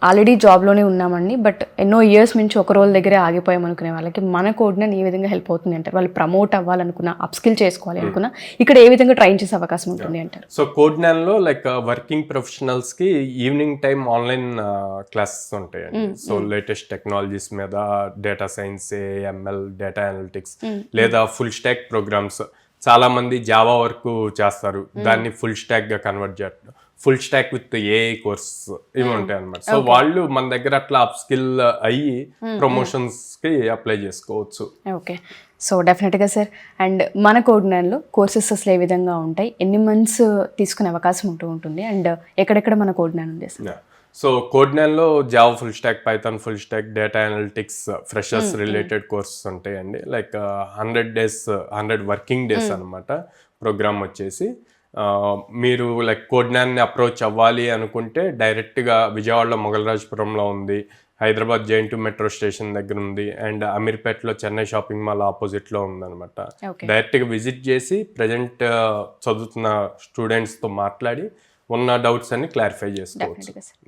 Already జాబ్లోనే ఉన్నామండి, but ఎన్నో years నుంచి ఒక రోల్ దగ్గరే ఆగిపోయాం అనుకునే వాళ్ళకి మన కోడ్నైన్ ఏ విధంగా హెల్ప్ అవుతుంది అంటారు? వాళ్ళు ప్రమోట్ అవ్వాలనుకున్నా, అప్స్కిల్ చేసుకోవాలి అనుకున్నా ఇక్కడ ఏ విధంగా ట్రైన్ చేసే అవకాశం ఉంటుంది అంటారు? సో కోడ్నైన్లో లైక్ వర్కింగ్ ప్రొఫెషనల్స్కి ఈవినింగ్ టైం ఆన్లైన్ క్లాసెస్ ఉంటాయండి. సో లేటెస్ట్ టెక్నాలజీస్ మీద, data science, ML, data analytics లేదా ఫుల్ స్టాక్ ప్రోగ్రామ్స్. చాలా మంది జావా వర్క్ చేస్తారు, దాన్ని ఫుల్ స్టాక్ గా కన్వర్ట్ చేయడం, full stack with AI course ఇవి ఉంటాయి అనమాట. సో వాళ్ళు మన దగ్గర అట్లా అప్ స్కిల్ అయ్యి ప్రమోషన్స్ కి అప్లై చేసుకోవచ్చు. ఓకే, సో డెఫినెట్గా సార్. అండ్ మన కోడ్నైన్లో కోర్సెస్ అసలు ఏ విధంగా ఉంటాయి, ఎన్ని మంత్స్ తీసుకునే అవకాశం ఉంటుంది, అండ్ ఎక్కడెక్కడ మన కోడ్నైన్ ఉంది సార్? సో కోడ్నైన్లో Java full stack, Python full stack, data analytics, freshers related courses ఉంటాయండి. లైక్ 100 వర్కింగ్ డేస్ అనమాట ప్రోగ్రామ్ వచ్చేసి. మీరు లైక్ కోడ్నైన్ని అప్రోచ్ అవ్వాలి అనుకుంటే డైరెక్ట్గా విజయవాడలో మొగలరాజపురంలో ఉంది, హైదరాబాద్ జైన్ 2 మెట్రో స్టేషన్ దగ్గర ఉంది, అండ్ అమీర్పేటలో చెన్నై షాపింగ్ మాల్ ఆపోజిట్లో ఉందన్నమాట. డైరెక్ట్గా విజిట్ చేసి ప్రజెంట్ చదువుతున్న స్టూడెంట్స్తో మాట్లాడి ఉన్న డౌట్స్ అన్ని క్లారిఫై చేసుకోవచ్చు.